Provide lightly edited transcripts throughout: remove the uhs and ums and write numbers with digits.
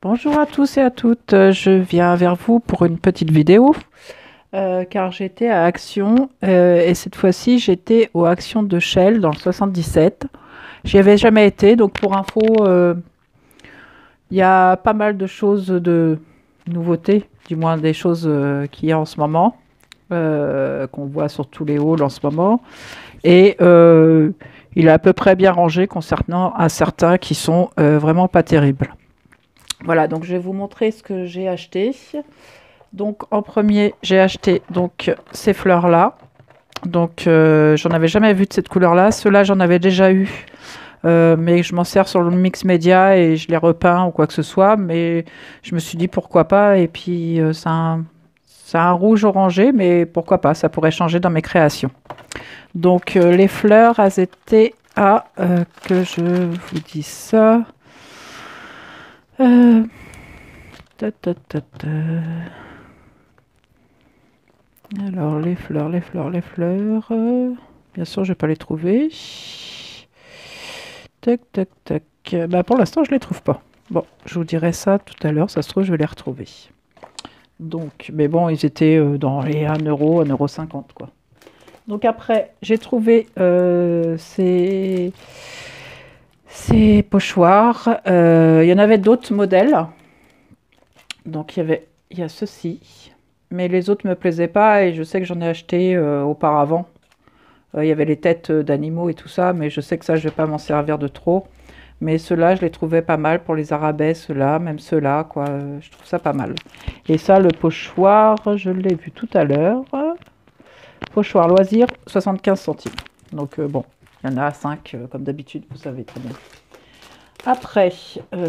Bonjour à tous et à toutes, je viens vers vous pour une petite vidéo car j'étais à Action et cette fois-ci j'étais aux Actions de Shell dans le 77. J'y avais jamais été, donc pour info, il y a pas mal de choses de nouveautés, du moins des choses qu'il y a en ce moment, qu'on voit sur tous les halls en ce moment. Et il est à peu près bien rangé concernant à certains qui sont vraiment pas terribles. Voilà, donc je vais vous montrer ce que j'ai acheté. Donc en premier, j'ai acheté donc ces fleurs-là. Donc j'en avais jamais vu de cette couleur-là. Ceux-là, j'en avais déjà eu, mais je m'en sers sur le mix média et je les repeins ou quoi que ce soit. Mais je me suis dit pourquoi pas. Et puis c'est un rouge orangé, mais pourquoi pas, ça pourrait changer dans mes créations. Donc les fleurs, elles étaient à, que je vous dis ça, ta, ta, ta, ta. Alors les fleurs, les fleurs, les fleurs, bien sûr je vais pas les trouver. Tac, tac, tac. Bah, pour l'instant je les trouve pas. Bon, je vous dirai ça tout à l'heure, ça se trouve je vais les retrouver. Donc, mais bon, ils étaient dans les 1 euro, 1,50 € quoi. Donc après, j'ai trouvé ces pochoirs. Il y en avait d'autres modèles. Donc il y a ceci. Mais les autres ne me plaisaient pas et je sais que j'en ai acheté auparavant. Il y avait les têtes d'animaux et tout ça, mais je sais que ça, je ne vais pas m'en servir de trop. Mais ceux-là, je les trouvais pas mal pour les arabesques, ceux-là, même ceux-là, quoi. Je trouve ça pas mal. Et ça, le pochoir, je l'ai vu tout à l'heure. Pochoir loisir, 75 centimes. Donc bon, il y en a 5, comme d'habitude, vous savez très bien. Après,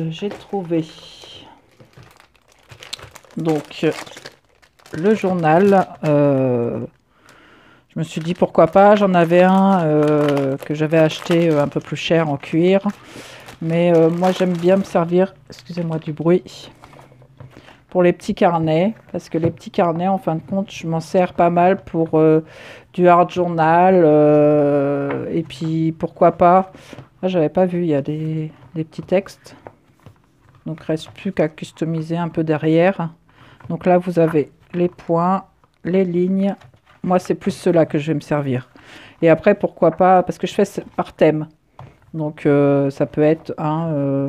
j'ai trouvé donc le journal. Je me suis dit pourquoi pas. J'en avais un que j'avais acheté un peu plus cher en cuir. Mais moi, j'aime bien me servir, excusez-moi du bruit, pour les petits carnets, parce que les petits carnets, en fin de compte, je m'en sers pas mal pour du hard journal, et puis pourquoi pas, ah, j'avais pas vu, il y a des petits textes, donc reste plus qu'à customiser un peu derrière. Donc là, vous avez les points, les lignes, moi c'est plus cela que je vais me servir. Et après, pourquoi pas, parce que je fais par thème, donc ça peut être un...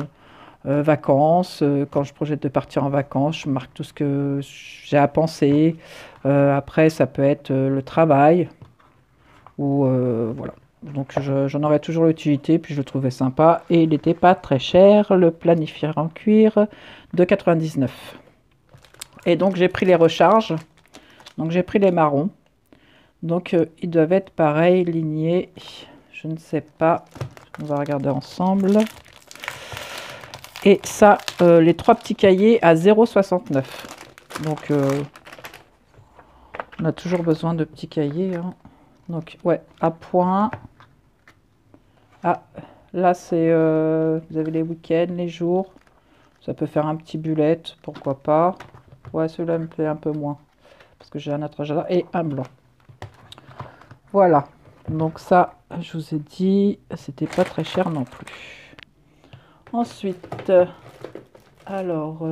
vacances, quand je projette de partir en vacances, je marque tout ce que j'ai à penser. Après, ça peut être le travail, ou voilà. Donc j'en aurai toujours l'utilité, puis je le trouvais sympa. Et il n'était pas très cher, le planifieur en cuir de 99. Et donc j'ai pris les recharges, donc j'ai pris les marrons. Donc ils doivent être pareils, lignés, je ne sais pas, on va regarder ensemble. Et ça, les 3 petits cahiers à 0,69. Donc, on a toujours besoin de petits cahiers. Hein. Donc, ouais, à point. Ah, là, c'est... vous avez les week-ends, les jours. Ça peut faire un petit bullet, pourquoi pas. Ouais, celui-là me plaît un peu moins. Parce que j'ai un autre agenda et un blanc. Voilà. Donc ça, je vous ai dit, c'était pas très cher non plus. Ensuite... alors,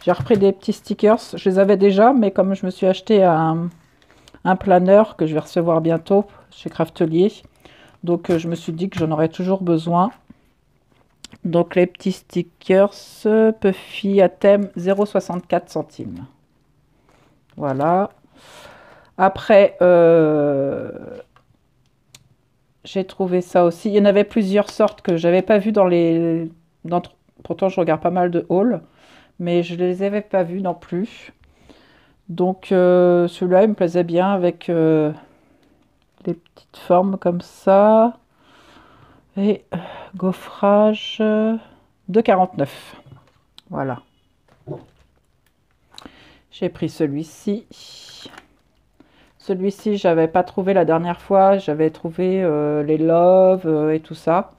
j'ai repris des petits stickers. Je les avais déjà, mais comme je me suis acheté un planeur que je vais recevoir bientôt chez Craftelier, donc je me suis dit que j'en aurais toujours besoin. Donc les petits stickers Puffy à thème 0,64 centimes. Voilà. Après, j'ai trouvé ça aussi. Il y en avait plusieurs sortes que j'avais pas vu dans les... Pourtant, je regarde pas mal de hauls, mais je ne les avais pas vus non plus. Donc, celui-là, il me plaisait bien avec des petites formes comme ça. Et gaufrage de 49. Voilà. J'ai pris celui-ci. Celui-ci, j'avais pas trouvé la dernière fois. J'avais trouvé les Love et tout ça.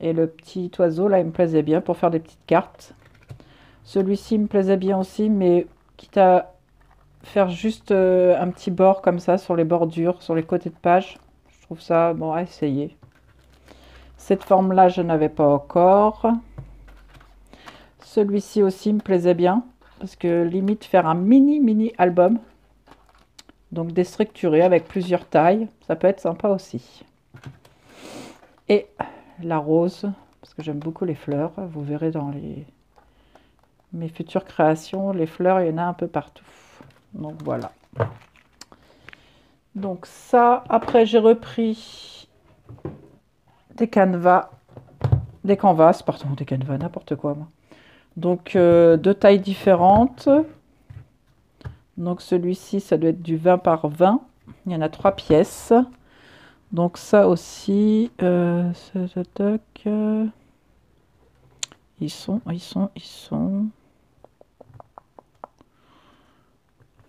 Et le petit oiseau, là, il me plaisait bien pour faire des petites cartes. Celui-ci me plaisait bien aussi, mais quitte à faire juste un petit bord comme ça sur les bordures, sur les côtés de page. Je trouve ça bon à essayer. Cette forme-là, je n'avais pas encore. Celui-ci aussi me plaisait bien. Parce que limite faire un mini album. Donc déstructuré avec plusieurs tailles. Ça peut être sympa aussi. Et la rose. Parce que j'aime beaucoup les fleurs. Vous verrez dans mes futures créations. Les fleurs, il y en a un peu partout. Donc voilà. Donc ça, après j'ai repris des canevas, n'importe quoi moi. Donc deux tailles différentes. Donc celui-ci, ça doit être du 20 par 20. Il y en a 3 pièces. Donc ça aussi, ils sont.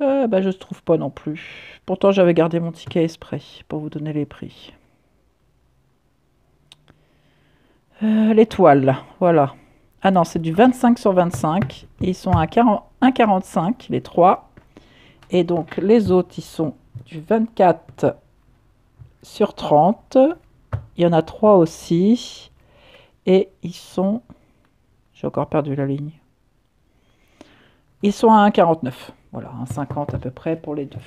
Je ne trouve pas non plus. Pourtant, j'avais gardé mon ticket exprès pour vous donner les prix. Les toiles, voilà. Ah non, c'est du 25 sur 25. Ils sont à 1,45 les 3. Et donc, les autres, ils sont du 24 sur 30. Il y en a 3 aussi. Et ils sont... J'ai encore perdu la ligne. Ils sont à 1,49. Voilà, 1,50 à peu près pour les deux.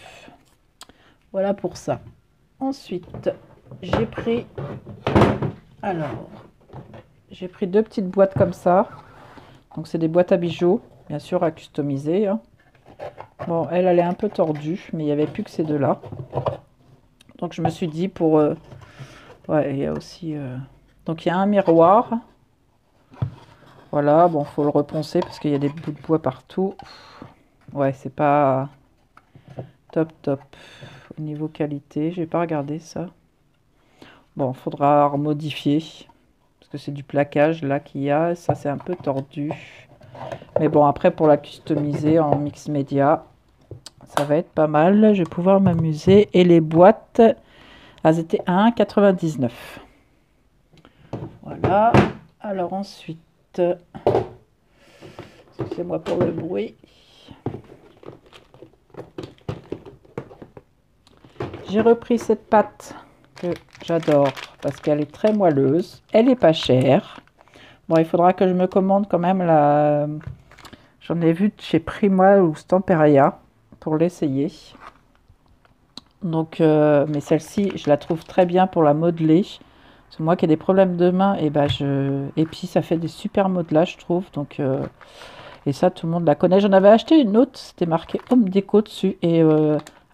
Voilà pour ça. Ensuite, j'ai pris... Alors, j'ai pris 2 petites boîtes comme ça. Donc, c'est des boîtes à bijoux, bien sûr, à customiser. Hein. Bon, elle est un peu tordue, mais il n'y avait plus que ces deux-là. Donc, je me suis dit pour... Ouais, il y a aussi... Donc, il y a un miroir. Voilà, bon, faut le reponcer parce qu'il y a des bouts de bois partout. Ouais, c'est pas top au niveau qualité. J'ai pas regardé ça. Bon, faudra remodifier parce que c'est du plaquage là qu'il y a. Ça, c'est un peu tordu. Mais bon, après, pour la customiser en mix média, ça va être pas mal. Je vais pouvoir m'amuser. Et les boîtes, elles étaient à 1,99. Voilà. Alors ensuite... Excusez-moi pour le bruit. J'ai repris cette pâte que j'adore parce qu'elle est très moelleuse. Elle est pas chère. Bon, il faudra que je me commande quand même la... J'en ai vu chez Prima ou Stamperia pour l'essayer. Donc, mais celle-ci, je la trouve très bien pour la modeler. Parce que moi qui ai des problèmes de main, et puis ça fait des super modelages, je trouve. Donc, et ça, tout le monde la connaît. J'en avais acheté une autre, c'était marqué Home Déco dessus. Et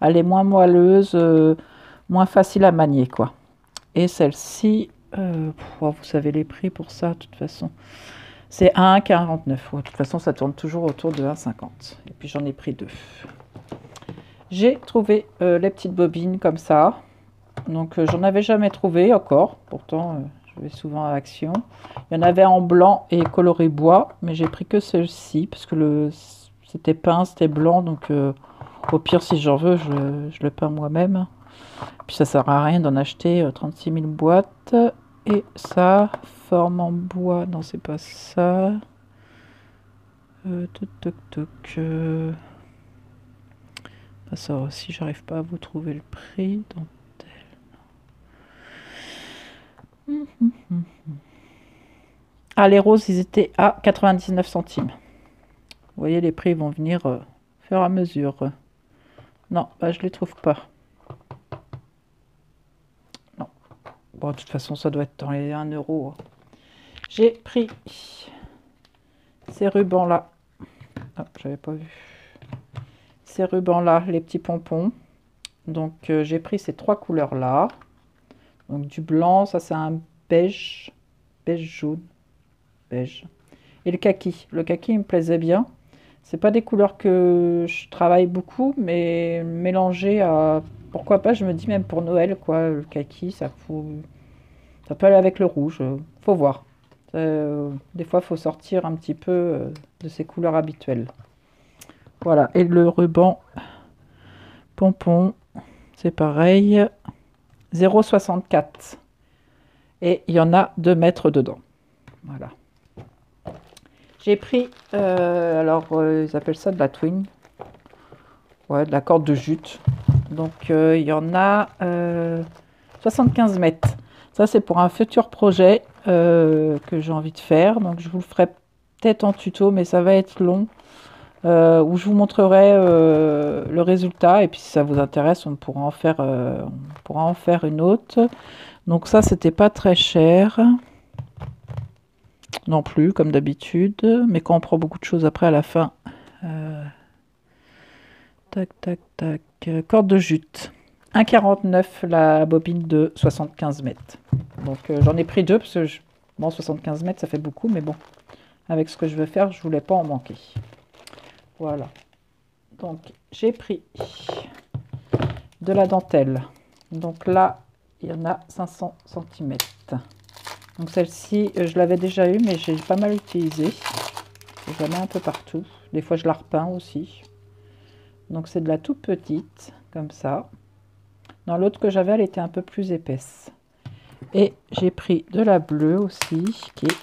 elle est moins moelleuse, moins facile à manier, quoi. Et celle-ci, vous savez les prix pour ça, de toute façon. C'est 1,49. Ouais, de toute façon, ça tourne toujours autour de 1,50. Et puis j'en ai pris 2. J'ai trouvé les petites bobines comme ça. Donc, j'en avais jamais trouvé encore. Pourtant, je vais souvent à Action. Il y en avait en blanc et coloré bois. Mais j'ai pris que celle-ci. Parce que c'était peint, c'était blanc. Donc, au pire, si j'en veux, je le peins moi-même. Puis, ça sert à rien d'en acheter 36 000 boîtes. Et ça, forme en bois. Non, c'est pas ça. Ça aussi, j'arrive pas à vous trouver le prix. Donc, ah, les roses, ils étaient à 99 centimes. Vous voyez, les prix vont venir au fur et à mesure. Non, je les trouve pas. Non. Bon, de toute façon, ça doit être dans les 1 euro. J'ai pris ces rubans-là. Ah, j'avais pas vu. Ces rubans-là, les petits pompons. Donc, j'ai pris ces 3 couleurs-là. Donc, du blanc, ça c'est un beige. Beige jaune. Beige. Et le kaki. Le kaki, il me plaisait bien. C'est pas des couleurs que je travaille beaucoup, mais mélangé à... Pourquoi pas, je me dis même pour Noël, quoi. Le kaki, ça peut aller avec le rouge. Faut voir. Des fois, il faut sortir un petit peu de ses couleurs habituelles. Voilà. Et le ruban pompon, c'est pareil. 0,64. Et il y en a 2 mètres dedans. Voilà. J'ai pris, ils appellent ça de la twin. Ouais, de la corde de jute. Donc, il y en a 75 mètres. Ça, c'est pour un futur projet que j'ai envie de faire. Donc, je vous le ferai peut-être en tuto, mais ça va être long, où je vous montrerai le résultat. Et puis si ça vous intéresse, on pourra en faire une autre. Donc ça, c'était pas très cher non plus, comme d'habitude. Mais quand on prend beaucoup de choses après à la fin. Tac, tac, tac. Corde de jute. 1,49 la bobine de 75 mètres. Donc j'en ai pris deux parce que bon, 75 mètres ça fait beaucoup, mais bon, avec ce que je veux faire, je voulais pas en manquer. Voilà. Donc j'ai pris de la dentelle. Donc là, il y en a 500 cm. Donc celle-ci, je l'avais déjà eue, mais j'ai pas mal utilisé. Je la mets un peu partout. Des fois, je la repeins aussi. Donc c'est de la toute petite, comme ça. Dans l'autre que j'avais, elle était un peu plus épaisse. Et j'ai pris de la bleue aussi, qui est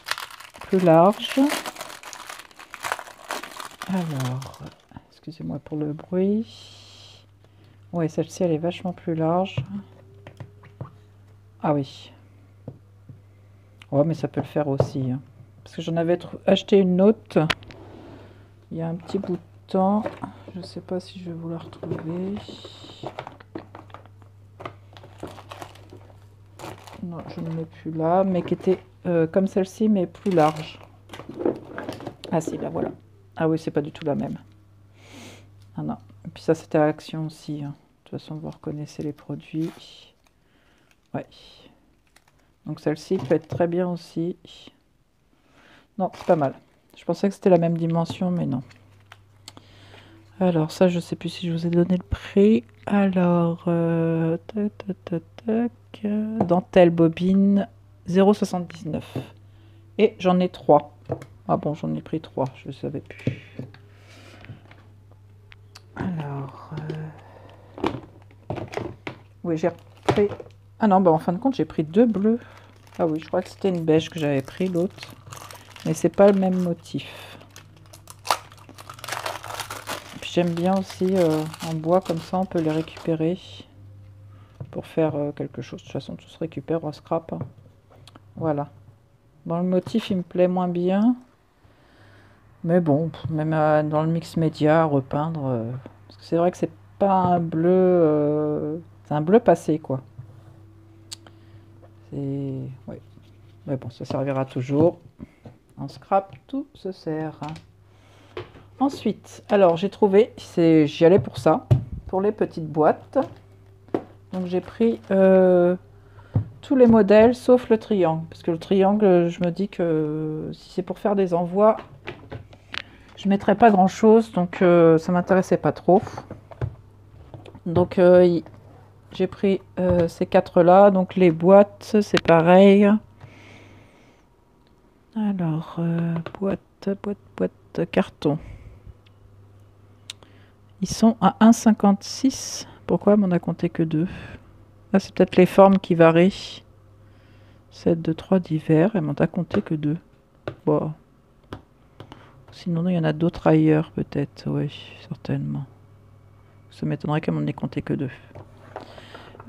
plus large. Alors, excusez-moi pour le bruit. Oui, celle-ci, elle est vachement plus large. Ah oui. Ouais, mais ça peut le faire aussi. Hein. Parce que j'en avais acheté une autre. Il y a un petit bout de temps. Je ne sais pas si je vais vous la retrouver. Non, je ne l'ai plus là, mais qui était comme celle-ci, mais plus large. Ah si, là voilà. Ah oui, c'est pas du tout la même. Ah non. Et puis ça, c'était à Action aussi. Hein. De toute façon, vous reconnaissez les produits. Ouais. Donc celle-ci peut être très bien aussi. Non, c'est pas mal. Je pensais que c'était la même dimension, mais non. Alors ça, je sais plus si je vous ai donné le prix. Alors, tac, tac, tac, tac, dentelle bobine 0,79. Et j'en ai 3. Ah bon, j'en ai pris 3, je ne savais plus. Alors, oui, j'ai pris... Ah non, bah en fin de compte, j'ai pris 2 bleus. Ah oui, je crois que c'était une beige que j'avais pris, l'autre. Mais c'est pas le même motif. Puis j'aime bien aussi en bois, comme ça, on peut les récupérer pour faire quelque chose. De toute façon, tout se récupère en scrap. Hein. Voilà. Bon, le motif, il me plaît moins bien. Mais bon, même dans le mix média, repeindre. Parce que c'est vrai que c'est pas un bleu. C'est un bleu passé, quoi. C'est. Oui. Mais bon, ça servira toujours. En scrap, tout se sert. Ensuite, alors j'ai trouvé, j'y allais pour ça, pour les petites boîtes. Donc j'ai pris tous les modèles sauf le triangle. Parce que le triangle, je me dis que si c'est pour faire des envois, je ne mettrais pas grand chose. Donc ça m'intéressait pas trop. Donc j'ai pris ces 4 là. Donc les boîtes, c'est pareil. Alors, boîte, carton. Ils sont à 1,56. Pourquoi on a compté que 2? Ah, c'est peut-être les formes qui varient. 7, 2, 3 divers. Et on a compté que 2. Bon. Sinon, il y en a d'autres ailleurs, peut-être. Oui, certainement. Ça m'étonnerait qu'on ait compté que 2.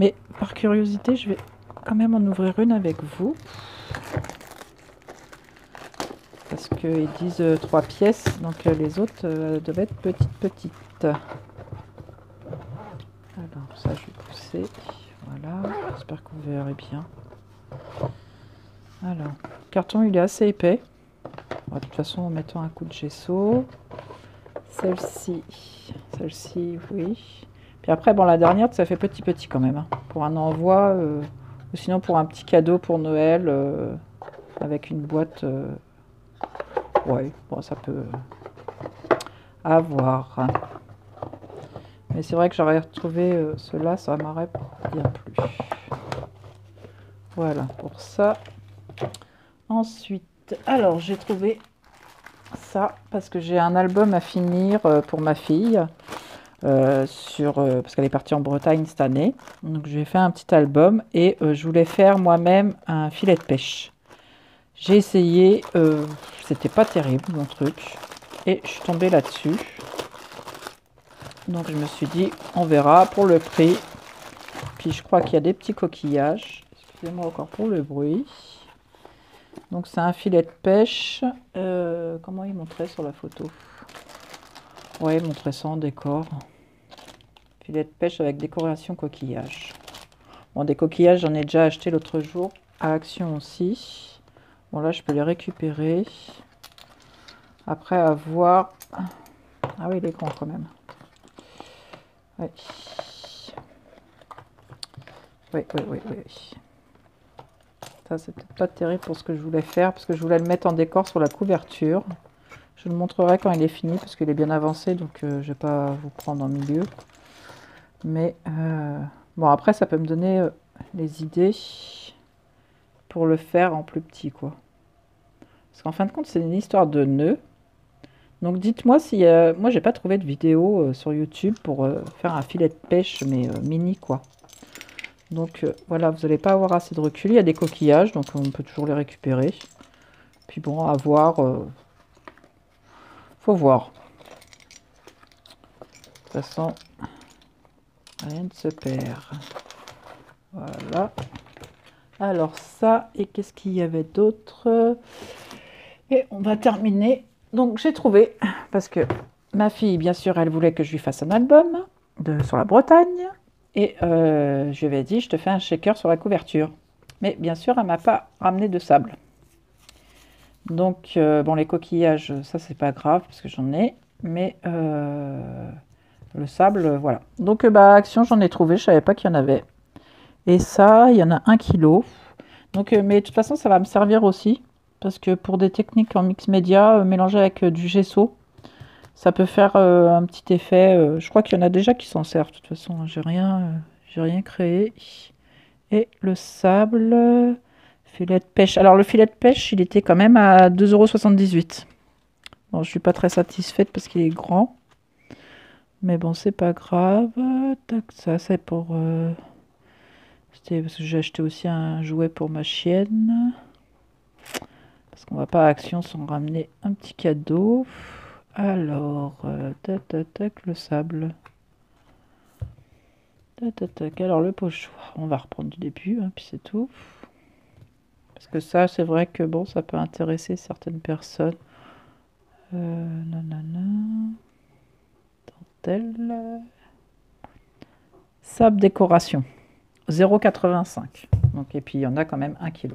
Mais par curiosité, je vais quand même en ouvrir une avec vous. Parce qu'ils disent 3 pièces, donc les autres doivent être petites. Alors, ça, je vais pousser. Voilà, j'espère que vous verrez bien. Alors, le carton, il est assez épais. Bon, de toute façon, en mettant un coup de gesso. Celle-ci, oui. Puis après, bon, la dernière, ça fait petit quand même. Hein, pour un envoi, ou sinon pour un petit cadeau pour Noël, avec une boîte... ouais, bon, ça peut avoir. Mais c'est vrai que j'aurais retrouvé cela, ça m'aurait bien plu. Voilà, pour ça. Ensuite, alors, j'ai trouvé ça, parce que j'ai un album à finir pour ma fille, parce qu'elle est partie en Bretagne cette année. Donc, j'ai fait un petit album, et je voulais faire moi-même un filet de pêche. J'ai essayé, c'était pas terrible mon truc, et je suis tombée là-dessus. Donc je me suis dit, on verra pour le prix. Puis je crois qu'il y a des petits coquillages. Excusez-moi encore pour le bruit. Donc c'est un filet de pêche. Comment il montrait sur la photo? Ouais, il montrait ça en décor. Filet de pêche avec décoration coquillage. Bon, des coquillages, j'en ai déjà acheté l'autre jour. À Action aussi. Bon, là, je peux les récupérer. Après, à voir... Ah oui, il est grand quand même. Oui. Oui, oui, oui, oui. Ça, c'est peut-être pas terrible pour ce que je voulais faire, parce que je voulais le mettre en décor sur la couverture. Je le montrerai quand il est fini, parce qu'il est bien avancé, donc je ne vais pas vous prendre en milieu. Mais bon, après, ça peut me donner les idées pour le faire en plus petit, quoi. Parce qu'en fin de compte, c'est une histoire de nœuds. Donc dites-moi si... moi, j'ai pas trouvé de vidéo sur YouTube pour faire un filet de pêche, mais mini, quoi. Donc voilà, vous n'allez pas avoir assez de recul. Il y a des coquillages, donc on peut toujours les récupérer. Puis bon, à voir. Faut voir. De toute façon, rien ne se perd. Voilà. Alors ça, et qu'est-ce qu'il y avait d'autre? Et on va terminer. Donc j'ai trouvé, parce que ma fille, bien sûr, elle voulait que je lui fasse un album sur la Bretagne. Et je lui avais dit, je te fais un shaker sur la couverture. Mais bien sûr, elle ne m'a pas ramené de sable. Donc, bon, les coquillages, ça, c'est pas grave, parce que j'en ai. Mais le sable, voilà. Donc, bah, Action, j'en ai trouvé, je savais pas qu'il y en avait. Et ça, il y en a 1 kg. Donc, mais de toute façon, ça va me servir aussi. Parce que pour des techniques en mix média, mélangées avec du gesso, ça peut faire un petit effet. Je crois qu'il y en a déjà qui s'en servent. De toute façon, j'ai rien créé. Et le sable, filet de pêche. Alors, le filet de pêche, il était quand même à 2,78 €. Bon, je suis pas très satisfaite parce qu'il est grand. Mais bon, c'est pas grave. Tac, ça, c'est pour... C'était parce que j'ai acheté aussi un jouet pour ma chienne. Parce qu'on va pas à Action sans ramener un petit cadeau. Alors, tac, tac, tac, le sable. Tac, tac, tac. Alors, le pochoir, on va reprendre du début, hein, puis c'est tout. Parce que ça, c'est vrai que bon, ça peut intéresser certaines personnes. Nanana. Dentelle. Sable décoration. 0,85. Donc, et puis, il y en a quand même 1 kg.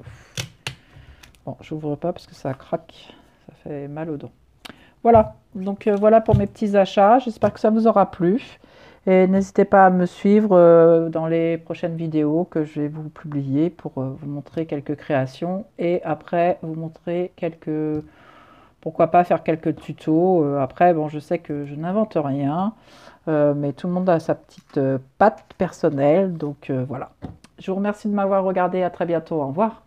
Bon, j'ouvre pas parce que ça craque. Ça fait mal aux dents. Voilà. Donc, voilà pour mes petits achats. J'espère que ça vous aura plu. Et n'hésitez pas à me suivre dans les prochaines vidéos que je vais vous publier pour vous montrer quelques créations. Et après, vous montrer quelques... Pourquoi pas faire quelques tutos. Après, bon, je sais que je n'invente rien. Mais tout le monde a sa petite patte personnelle. Donc, voilà. Je vous remercie de m'avoir regardé. À très bientôt. Au revoir.